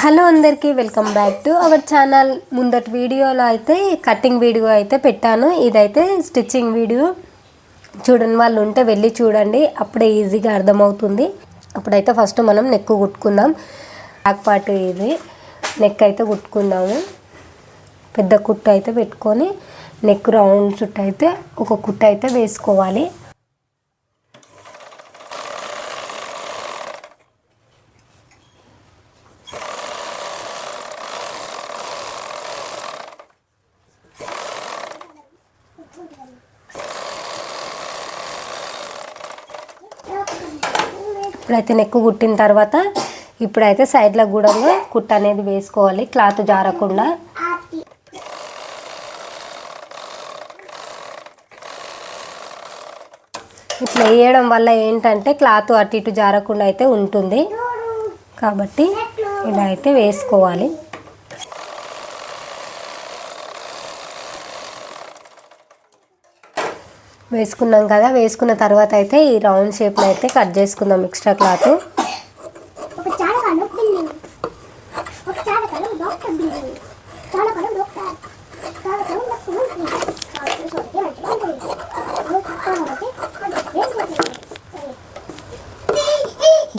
Hello అందరికీ welcome back to our channel. ముందటి వీడియోలో అయితే కటింగ్ వీడియో అయితే పెట్టాను. ఇదైతే స్టిచ్చింగ్ వీడియో. చూడని వాళ్ళు ఉంటే వెళ్ళి చూడండి, అప్పుడే ఈజీగా అర్థమవుతుంది. అప్పుడైతే ఫస్ట్ మనం నెక్ కుట్టుకుందాం. బ్యాక్ పార్ట్ ఇది నెక్ అయితే కుట్టుకుందాము. పెద్ద కుట్టు అయితే పెట్టుకొని నెక్ రౌండ్ చుట్టూ అయితే ఒక కుట్టు అయితే వేసుకోవాలి. ఇప్పుడైతే నెక్ కుట్టిన తర్వాత ఇప్పుడైతే సైడ్లో కూడా కుట్టు అనేది వేసుకోవాలి, క్లాత్ జారకుండా. ఇట్లా వేయడం వల్ల ఏంటంటే క్లాత్ అటు ఇటు జారకుండా అయితే ఉంటుంది, కాబట్టి ఇలా అయితే వేసుకోవాలి. వేసుకున్నాం కదా, వేసుకున్న తర్వాత అయితే ఈ రౌండ్ షేప్లో అయితే కట్ చేసుకుందాం ఎక్స్ట్రా క్లాత్.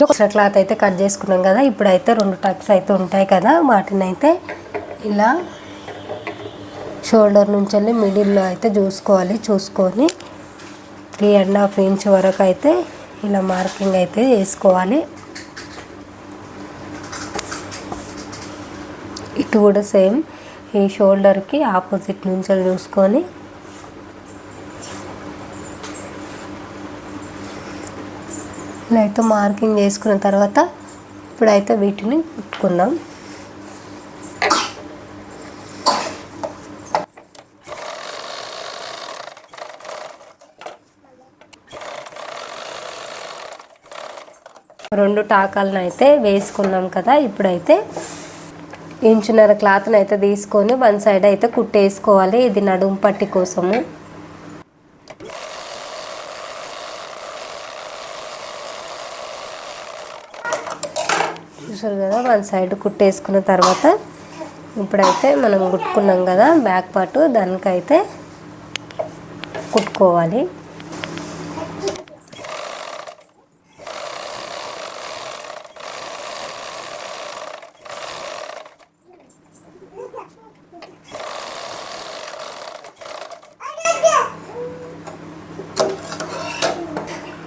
ఎక్స్ట్రా క్లాత్ అయితే కట్ చేసుకున్నాం కదా, ఇప్పుడైతే 2 టక్స్ అయితే ఉంటాయి కదా, వాటిని అయితే ఇలా షోల్డర్ నుంచి వెళ్ళి మిడిల్లో అయితే చూసుకొని 3.5 ఇంచ్ వరకు అయితే ఇలా మార్కింగ్ అయితే చేసుకోవాలి. ఇటు కూడా సేమ్ ఈ షోల్డర్కి ఆపోజిట్ నుంచి చూసుకొని ఇలా అయితే మార్కింగ్ చేసుకున్న తర్వాత ఇప్పుడైతే వీటిని కుట్టుకుందాం. రెండు టాకాలను అయితే వేసుకున్నాం కదా, ఇప్పుడైతే 1.5 ఇంచ్ క్లాత్ని అయితే తీసుకొని 1 సైడ్ అయితే కుట్టేసుకోవాలి. ఇది నడుము పట్టి కోసము. చూసారు కదా, 1 సైడ్ కుట్టేసుకున్న తర్వాత ఇప్పుడైతే మనం కుట్టుకున్నాం కదా బ్యాక్ పార్ట్, దానికైతే కుట్టుకోవాలి.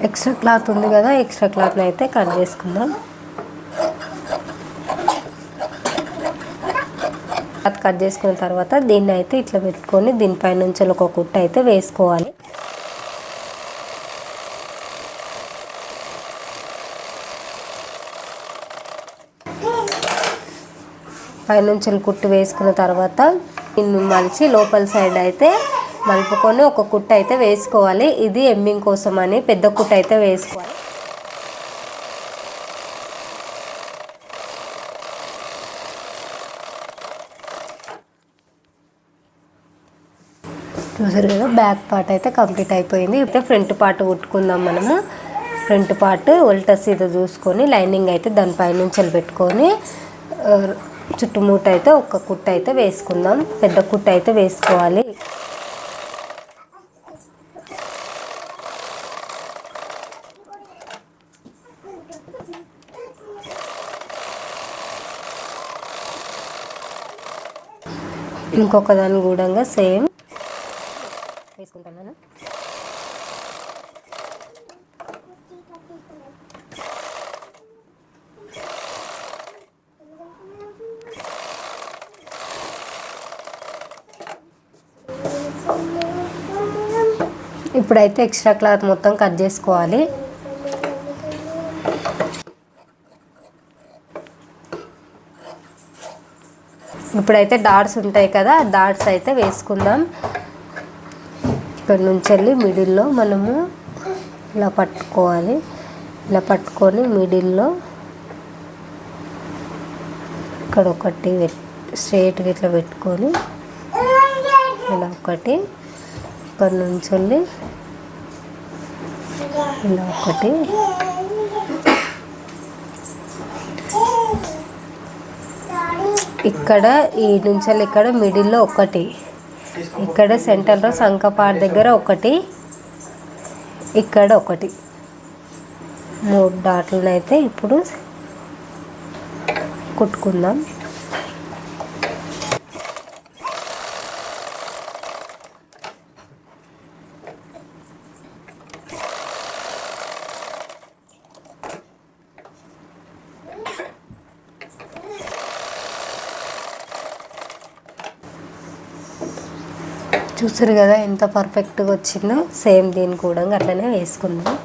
ఎక్స్ట్రా క్లాత్ ఉంది కదా, ఎక్స్ట్రా క్లాత్ని అయితే కట్ చేసుకుందాం. క్లాత్ కట్ చేసుకున్న తర్వాత దీన్ని అయితే ఇట్లా పెట్టుకొని దీనిపై నుంచి ఒక కుట్టు అయితే వేసుకోవాలి. పైనుంచి కుట్టు వేసుకున్న తర్వాత దీన్ని మలిచి లోపల సైడ్ అయితే మలుపుకొని ఒక కుట్టు అయితే వేసుకోవాలి. ఇది ఎమ్మింగ్ కోసం అని పెద్ద కుట్టు అయితే వేసుకోవాలి. చూసారు కదా, బ్యాక్ పార్ట్ అయితే కంప్లీట్ అయిపోయింది. అయితే ఫ్రంట్ పార్ట్ కుట్టుకుందాం మనము. ఫ్రంట్ పార్ట్ ఉల్టా సీదా చూసుకొని లైనింగ్ అయితే దానిపై నుంచి పెట్టుకొని చుట్టుముట్టు అయితే ఒక కుట్టు అయితే వేసుకుందాం. పెద్ద కుట్టు అయితే వేసుకోవాలి. ఇంకొక దాని కూడా సేమ్ వేసుకుంటాను. ఇప్పుడైతే ఎక్స్ట్రా క్లాత్ మొత్తం కట్ చేసుకోవాలి. ఇప్పుడైతే డాట్స్ ఉంటాయి కదా, డాట్స్ అయితే వేసుకుందాం. ఇక్కడ నుంచి వెళ్ళి మిడిల్లో మనము ఇలా పట్టుకోవాలి. ఇలా పట్టుకొని మిడిల్లో ఇక్కడ ఒకటి స్ట్రైట్గా ఇట్లా పెట్టుకొని ఇలా ఒకటి, ఇక్కడ నుంచి వెళ్ళి ఇలా ఒకటి, ఇక్కడ ఈ నుంచి ఇక్కడ మిడిల్లో ఒకటి, ఇక్కడ సెంటర్లో సంకపాడు దగ్గర ఒకటి, ఇక్కడ ఒకటి, 3 డాట్లను అయితే ఇప్పుడు కుట్టుకుందాం. చూసారు కదా ఎంత పర్ఫెక్ట్గా వచ్చిందో. సేమ్ దీన్ని కూడా అట్లనే వేసుకుందాం.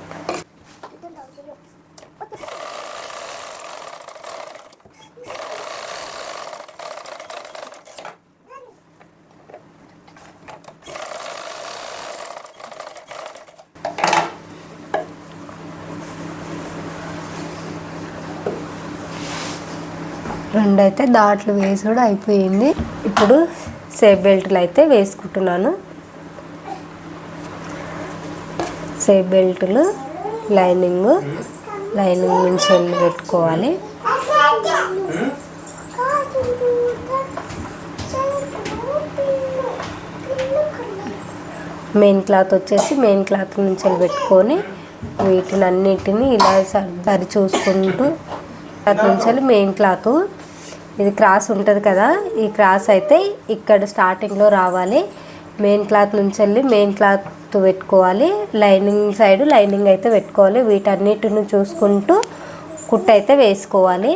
రెండైతే డాట్లు వేసి కూడా అయిపోయింది. ఇప్పుడు సేఫ్ బెల్ట్లు అయితే వేసుకుంటున్నాను. సేఫ్ బెల్ట్లు లైనింగ్ నుంచి పెట్టుకోవాలి. మెయిన్ క్లాత్ వచ్చేసి మెయిన్ క్లాత్ నుంచి పెట్టుకొని వీటిని అన్నిటిని ఇలా సరి చూసుకుంటూ క్లాత్ నుంచి మెయిన్ క్లాత్ ఇది క్రాస్ ఉంటుంది కదా, ఈ క్రాస్ అయితే ఇక్కడ స్టార్టింగ్లో రావాలి. మెయిన్ క్లాత్ నుంచి వెళ్ళి మెయిన్ క్లాత్ పెట్టుకోవాలి. లైనింగ్ సైడ్ లైనింగ్ అయితే పెట్టుకోవాలి. వీటన్నిటిని చూసుకుంటూ కుట్టు అయితే వేసుకోవాలి.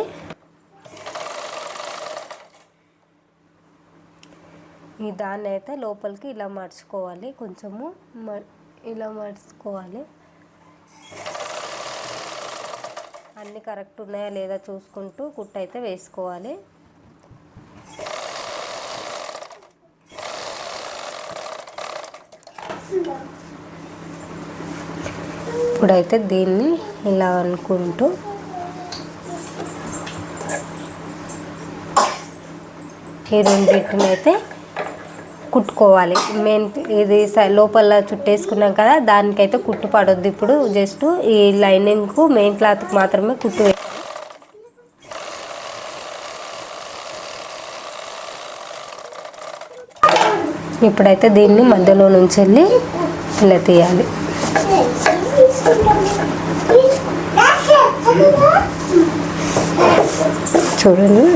ఈ దాన్ని అయితే లోపలికి ఇలా మర్చుకోవాలి. కొంచెము ఇలా మర్చుకోవాలి. అన్నీ కరెక్ట్ ఉన్నాయా లేదా చూసుకుంటూ కుట్టు అయితే వేసుకోవాలి. ఇప్పుడైతే దీన్ని ఇలా అనుకుంటూ ఈ రెండింటిని అయితే కుట్టుకోవాలి. మెయిన్ ఇది లోపల చుట్టేసుకున్నాం కదా, దానికైతే కుట్టు పడొద్దు. ఇప్పుడు జస్ట్ ఈ లైనింగ్కు మెయిన్ క్లాత్కి మాత్రమే కుట్టు. ఇప్పుడైతే దీన్ని మధ్యలో నుంచి వెళ్ళి ఇలా తీయాలి. చూడండి,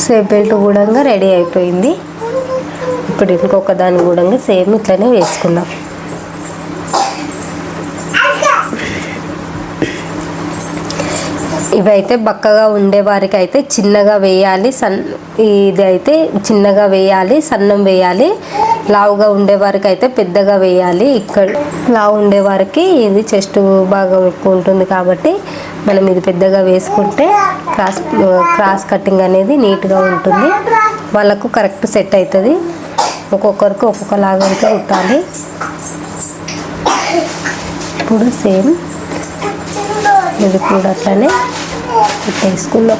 సేఫ్ బెల్ట్ కూడా రెడీ అయిపోయింది. ఇప్పుడు ఇంకొక దాన్ని కూడా సేమ్ ఇట్లనే వేసుకుందాం. ఇవైతే బక్కగా ఉండే వారికి అయితే చిన్నగా వేయాలి. ఇది అయితే చిన్నగా వేయాలి, సన్నం వేయాలి. లావుగా ఉండేవారికి అయితే పెద్దగా వేయాలి. ఇక్కడ లావు ఉండేవారికి ఇది చెస్ట్ భాగం ఎక్కువ ఉంటుంది కాబట్టి మనం ఇది పెద్దగా వేసుకుంటే క్రాస్ కటింగ్ అనేది నీట్గా ఉంటుంది. వాళ్ళకు కరెక్ట్ సెట్ అవుతుంది. ఒక్కొక్కరికి ఒక్కొక్కలాగా అయితే కుట్టాలి. ఇప్పుడు సేమ్ ఇది కూడా అట్లనే కుట్టేసుకుందాం.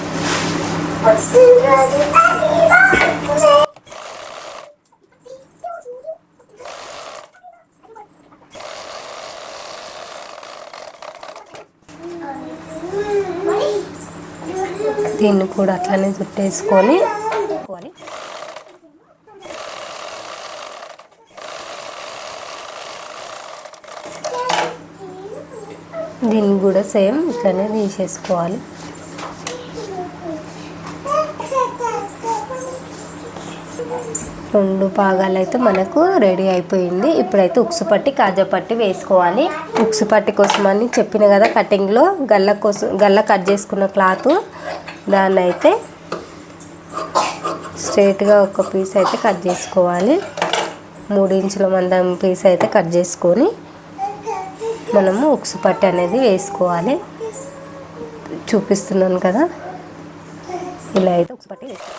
దీన్ని కూడా అట్లనే చుట్టేసుకొని దీన్ని కూడా సేమ్ ఇట్లనే తీసేసుకోవాలి. రెండు భాగాలు అయితే మనకు రెడీ అయిపోయింది. ఇప్పుడైతే ఉక్సు పట్టి కాజా పట్టి వేసుకోవాలి. ఉక్సు పట్టి కోసం అని చెప్పిన కదా, కటింగ్లో గల్ల కట్ చేసుకున్న క్లాత్ దాన్ని అయితే స్ట్రైట్గా ఒక పీస్ అయితే కట్ చేసుకోవాలి. 3 ఇంచుల మందం పీస్ అయితే కట్ చేసుకొని మనము ఉక్సు పట్టి అనేది వేసుకోవాలి. చూపిస్తున్నాను కదా, ఇలా అయితే ఉక్సు పట్టి వేసుకోవాలి.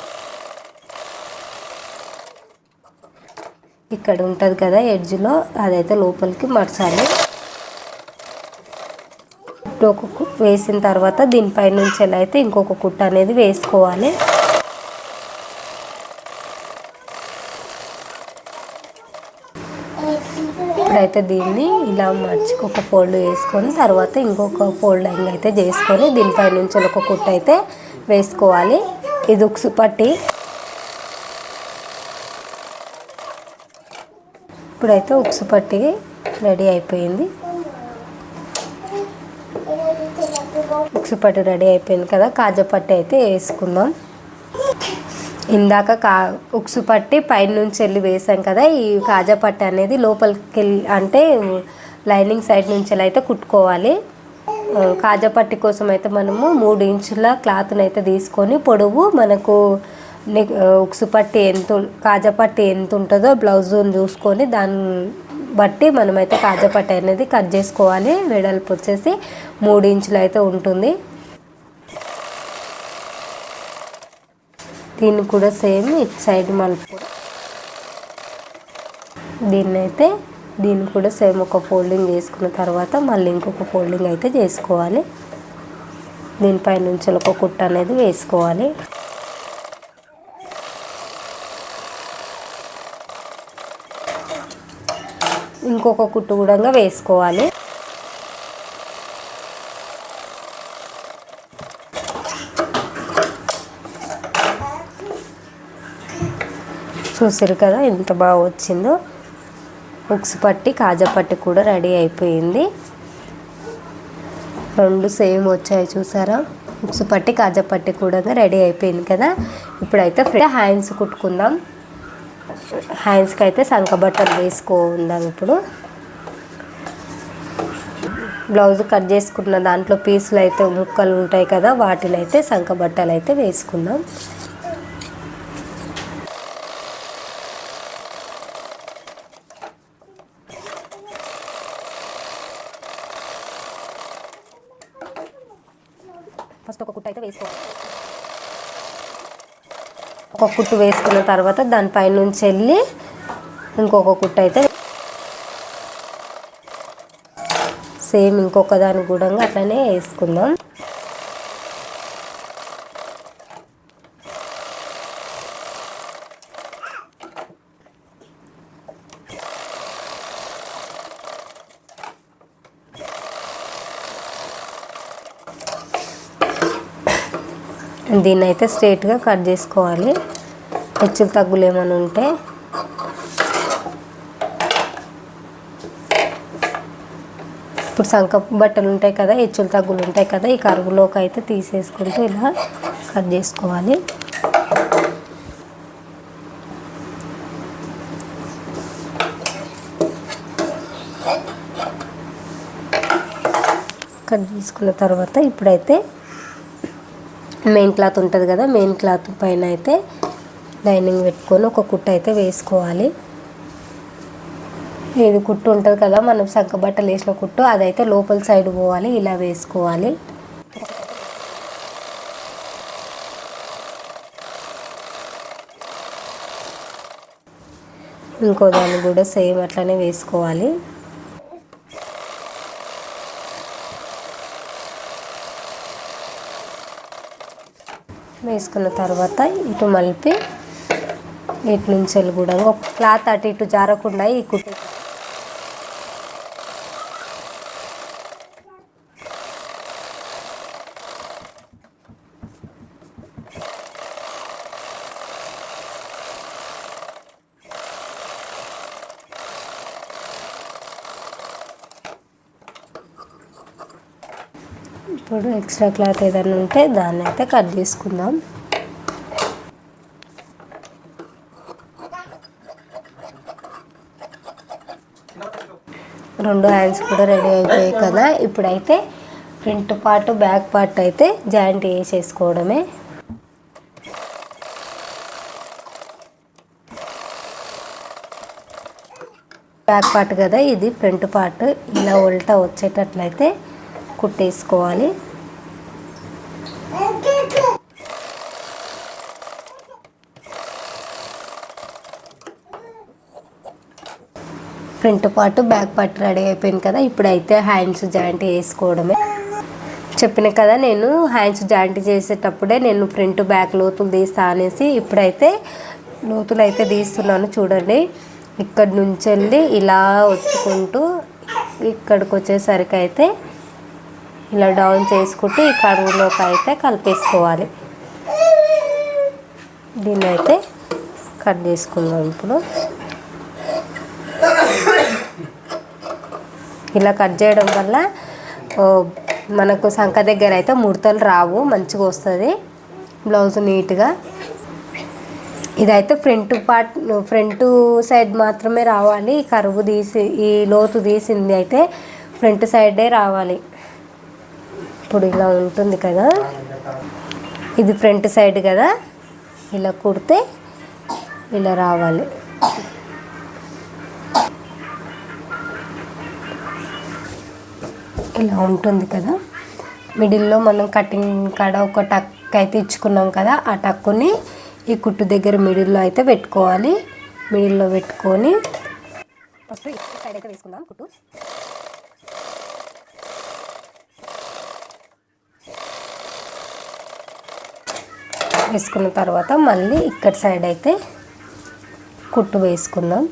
ఇక్కడ ఉంటుంది కదా ఎడ్జ్లో, అదైతే లోపలికి మర్చాలి. ఒక వేసిన తర్వాత దీనిపై నుంచి ఎలా అయితే ఇంకొక కుట్ట అనేది వేసుకోవాలి. ఇప్పుడైతే దీన్ని ఇలా మర్చి ఒక ఫోల్డ్ వేసుకొని తర్వాత ఇంకొక ఫోల్డింగ్ అయితే చేసుకొని దీనిపై నుంచి ఒక కుట్ట అయితే వేసుకోవాలి. ఇది ఉక్సు పట్టి. ఇప్పుడైతే ఉక్సు పట్టి రెడీ అయిపోయింది. ఉక్సు పట్టి రెడీ అయిపోయింది కదా, కాజా పట్టి అయితే వేసుకుందాం. ఇందాక ఉక్సు పట్టి పైన నుంచి వెళ్ళి వేసాం కదా, ఈ కాజా పట్టి అనేది లోపలికి వెళ్ళి అంటే లైనింగ్ సైడ్ నుంచి అయితే కుట్టుకోవాలి. కాజా పట్టి కోసం అయితే మనము 3 ఇంచుల క్లాత్ని అయితే తీసుకొని పొడవు మనకు ఉక్సు పట్టి కాజా పట్టి ఎంత ఉంటుందో బ్లౌజ్ని చూసుకొని దాన్ని బట్టి మనమైతే కాజా పట్టి అనేది కట్ చేసుకోవాలి. వెడల్పు వచ్చేసి 3 ఇంచులు అయితే ఉంటుంది. దీన్ని కూడా సేమ్ ఇటు సైడ్ మలుపు. దీన్ని కూడా సేమ్ ఒక ఫోల్డింగ్ చేసుకున్న తర్వాత మళ్ళీ ఇంకొక ఫోల్డింగ్ అయితే చేసుకోవాలి. దీనిపై నుంచి ఒక కుట్టు అనేది వేసుకోవాలి. ఇంకొక కుట్టు కూడా వేసుకోవాలి. చూసారు కదా ఎంత బాగా వచ్చిందో. ఉక్సు పట్టి కాజా పట్టి కూడా రెడీ అయిపోయింది. 2 సేమ్ వచ్చాయి చూసారా. ఉక్సు పట్టి కాజా పట్టి కూడా రెడీ అయిపోయింది కదా. ఇప్పుడైతే హ్యాండ్స్ కుట్టుకుందాం. హ్యాండ్స్కి అయితే సంక బట్టలు వేసుకుందాం. ఇప్పుడు బ్లౌజ్ కట్ చేసుకున్న దాంట్లో పీసులు అయితే ముక్కలు ఉంటాయి కదా, వాటిని అయితే సంక బట్టలు అయితే వేసుకుందాం. ఫస్ట్ ఒక కుట్టు అయితే వేసుకోవాలి. ఒక కుట్టు వేసుకున్న తర్వాత దానిపై నుంచి వెళ్ళి ఇంకొక కుట్టు అయితే సేమ్ ఇంకొక దాని కూడా అట్లనే వేసుకుందాం. దీన్ని అయితే స్ట్రైట్గా కట్ చేసుకోవాలి. హెచ్చులు తగ్గులు ఏమైనా ఉంటే ఇప్పుడు సంక బట్టలు ఉంటాయి కదా, హెచ్చులు తగ్గులు ఉంటాయి కదా, ఈ కరుగులోకి అయితే తీసేసుకుంటూ ఇలా కట్ చేసుకోవాలి. కట్ చేసుకున్న తర్వాత ఇప్పుడైతే మెయిన్ క్లాత్ ఉంటుంది కదా, మెయిన్ క్లాత్ పైన అయితే లైనింగ్ పెట్టుకొని ఒక కుట్టు అయితే వేసుకోవాలి. ఇది కుట్టు ఉంటుంది కదా మనం సంక బట్టలు వేసిన కుట్టు, అదైతే లోపల సైడ్ పోవాలి. ఇలా వేసుకోవాలి. ఇంకో దాన్ని కూడా సేమ్ అట్లనే వేసుకోవాలి. వేసుకున్న తర్వాత ఇటు మలిపి ఇటు నుంచి కూడా ఒక క్లాత్ అటు ఇటు జారకుండా ఈ కుట్టు ఇప్పుడు ఎక్స్ట్రా క్లాత్ ఏదైనా ఉంటే దాన్ని అయితే కట్ చేసుకుందాం. రెండు హ్యాండ్స్ కూడా రెడీ అయిపోయాయి కదా. ఇప్పుడైతే ఫ్రంట్ పార్ట్ బ్యాక్ పార్ట్ అయితే జాయింట్ వేసేసుకోవడమే. బ్యాక్ పార్ట్ కదా ఇది, ఫ్రంట్ పార్ట్ ఇలా ఉల్టా వచ్చేటట్లయితే కుట్టేసుకోవాలి. Front part back part ready అయిపోయింది కదా. ఇప్పుడైతే హ్యాండ్స్ జాయింట్ వేసుకోవడమే. చెప్పిన కదా నేను హ్యాండ్స్ జాయింట్ చేసేటప్పుడే నేను ఫ్రంట్ బ్యాక్ లోతులు తీస్తా అనేసి. ఇప్పుడైతే లోతులు అయితే తీస్తున్నాను చూడండి. ఇక్కడి నుంచి వెళ్ళి ఇలా వచ్చుకుంటూ ఇక్కడికి వచ్చేసరికి అయితే ఇలా డౌన్ చేసుకుంటూ ఈ కరువులోకి అయితే కలిపేసుకోవాలి. దీన్ని అయితే కట్ చేసుకుందాం. ఇప్పుడు ఇలా కట్ చేయడం వల్ల మనకు సంక దగ్గర అయితే ముడతలు రావు, మంచిగా వస్తుంది బ్లౌజ్ నీట్గా. ఇదైతే ఫ్రంట్ సైడ్ మాత్రమే రావాలి. కరువు తీసి ఈ లోతు తీసింది అయితే ఫ్రంట్ సైడే రావాలి. ఇప్పుడు ఇలా ఉంటుంది కదా, ఇది ఫ్రంట్ సైడ్ కదా, ఇలా కుడితే ఇలా రావాలి. ఇలా ఉంటుంది కదా. మిడిల్లో మనం కటింగ్ కాడ ఒక టక్ అయితే ఇచ్చుకున్నాం కదా, ఆ టక్కుని ఈ కుట్టు దగ్గర మిడిల్లో అయితే పెట్టుకోవాలి. మిడిల్లో పెట్టుకొని ఫస్ట్ ఈ సైడ్ అయితే వేసుకుందాం కుట్టు. వేసుకున్న తర్వాత మళ్ళీ ఇక్కడ సైడ్ అయితే కుట్టు వేసుకుందాం.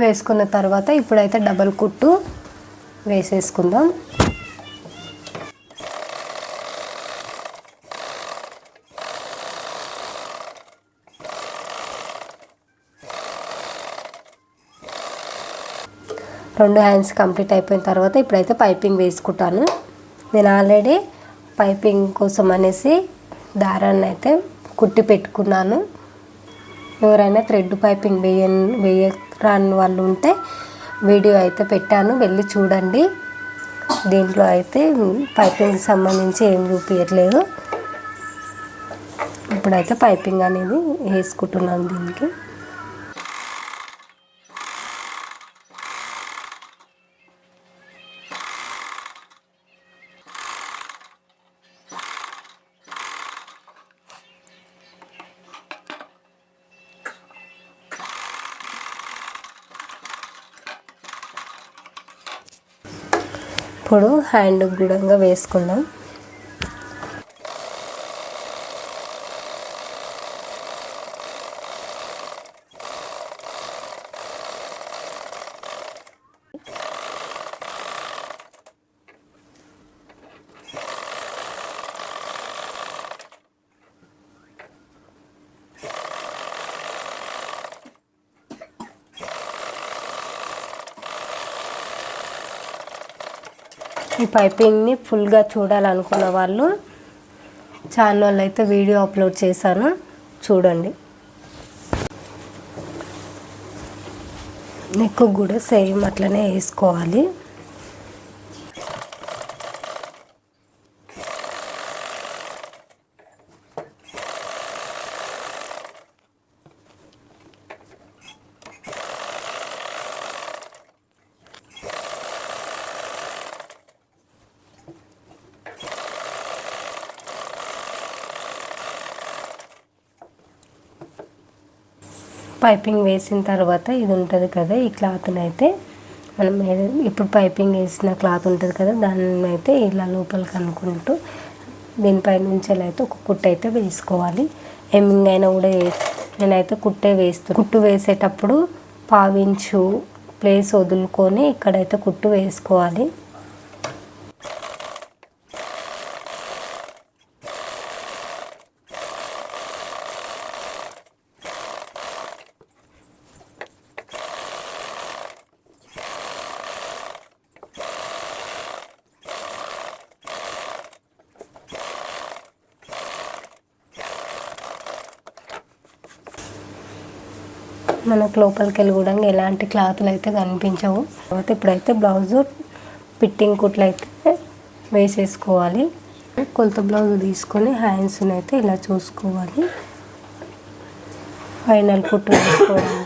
వేసుకున్న తర్వాత ఇప్పుడైతే డబల్ కుట్టు వేసేసుకుందాం. రెండు హ్యాండ్స్ కంప్లీట్ అయిపోయిన తర్వాత ఇప్పుడైతే పైపింగ్ వేసుకుంటాను. నేను ఆల్రెడీ పైపింగ్ కోసం అనేసి దారాన్ని అయితే కుట్టి పెట్టుకున్నాను. ఎవరైనా థ్రెడ్ పైపింగ్ వేయరాని వాళ్ళు ఉంటే వీడియో అయితే పెట్టాను, వెళ్ళి చూడండి. దీంట్లో అయితే పైపింగ్కి సంబంధించి ఏం చూపించట్లేదు. ఇప్పుడైతే పైపింగ్ అనేది వేసుకుంటున్నాను దీనికి. ఇప్పుడు హ్యాండ్ గుడంగా వేసుకుందాం. ఈ పైపింగ్ని ఫుల్గా చూడాలనుకున్న వాళ్ళు ఛానల్ అయితే వీడియో అప్లోడ్ చేశాను, చూడండి. నెక్ కూడా సేమ్ అట్లనే వేసుకోవాలి. పైపింగ్ వేసిన తర్వాత ఇది ఉంటుంది కదా, ఈ క్లాత్ని అయితే మనం ఇప్పుడు పైపింగ్ వేసిన క్లాత్ ఉంటుంది కదా, దాన్ని అయితే ఇలా లోపలికి అనుకుంటూ దీనిపై నుంచి అయితే ఒక కుట్టు అయితే వేసుకోవాలి. హెమ్మింగ్ అయినా కూడా నేనైతే కుట్టు వేసేటప్పుడు పావించు ప్లేస్ వదులుకొని ఇక్కడైతే కుట్టు వేసుకోవాలి. మనకు లోపలికి వెళ్ళి కూడా ఎలాంటి క్లాతులు అయితే కనిపించవు. తర్వాత ఇప్పుడైతే బ్లౌజు ఫిట్టింగ్ కుట్లు అయితే వేసేసుకోవాలి. కొలత బ్లౌజ్ తీసుకొని హ్యాండ్స్ని అయితే ఇలా చూసుకోవాలి. ఫైనల్ కుట్టు వేసుకోవాలి.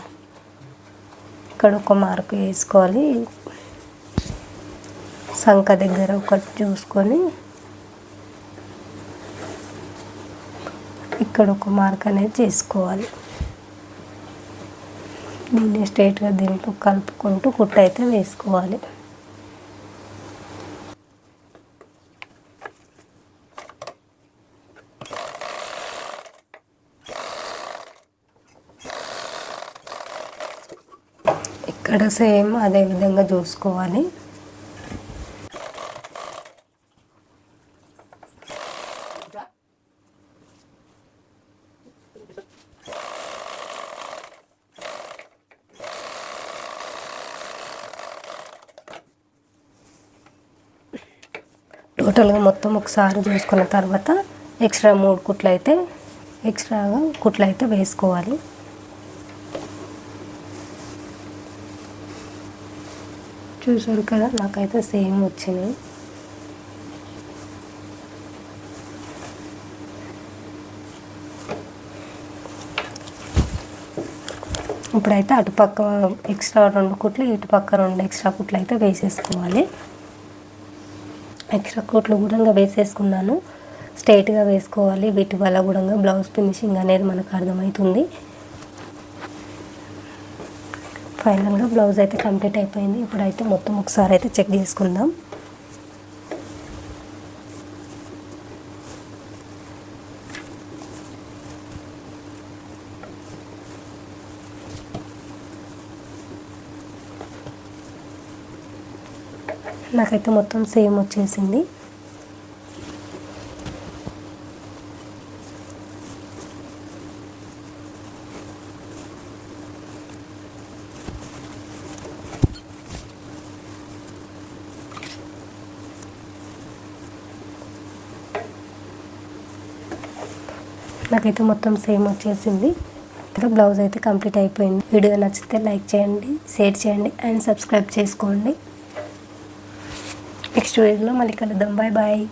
ఇక్కడ ఒక మార్క్ వేసుకోవాలి. సంక దగ్గర ఒకటి చూసుకొని ఇక్కడ ఒక మార్క్ అనేది చేసుకోవాలి. దీన్ని స్ట్రైట్గా దీంట్లో కలుపుకుంటూ కుట్టు అయితే వేసుకోవాలి. ఇక్కడ సేమ్ అదే విధంగా చూసుకోవాలి. టోటల్గా మొత్తం ఒకసారి చూసుకున్న తర్వాత ఎక్స్ట్రా 3 కుట్లు అయితే వేసుకోవాలి. చూసారు కదా, నాకైతే సేమ్ వచ్చినాయి. ఇప్పుడైతే అటుపక్క ఎక్స్ట్రా 2 కుట్లు, ఇటుపక్క 2 ఎక్స్ట్రా కుట్లు అయితే వేసేసుకోవాలి. ఎక్స్ట్రా కుట్లు కూడా వేసేసుకున్నాను. స్ట్రైట్గా వేసుకోవాలి, వీటి వల్ల కూడా బ్లౌజ్ ఫినిషింగ్ అనేది మనకు అర్థమవుతుంది. ఫైనల్గా బ్లౌజ్ అయితే కంప్లీట్ అయిపోయింది. ఇప్పుడైతే మొత్తం ఒకసారి అయితే చెక్ చేసుకుందాం. నాకైతే మొత్తం సేమ్ వచ్చేసింది. నాకైతే మొత్తం సేమ్ వచ్చేసింది. బ్లౌజ్ అయితే కంప్లీట్ అయిపోయింది. వీడియో నచ్చితే లైక్ చేయండి, షేర్ చేయండి అండ్ సబ్స్క్రైబ్ చేసుకోండి. నెక్స్ట్ వీడియోలో మళ్ళీ కలుద్దాం. Bye bye.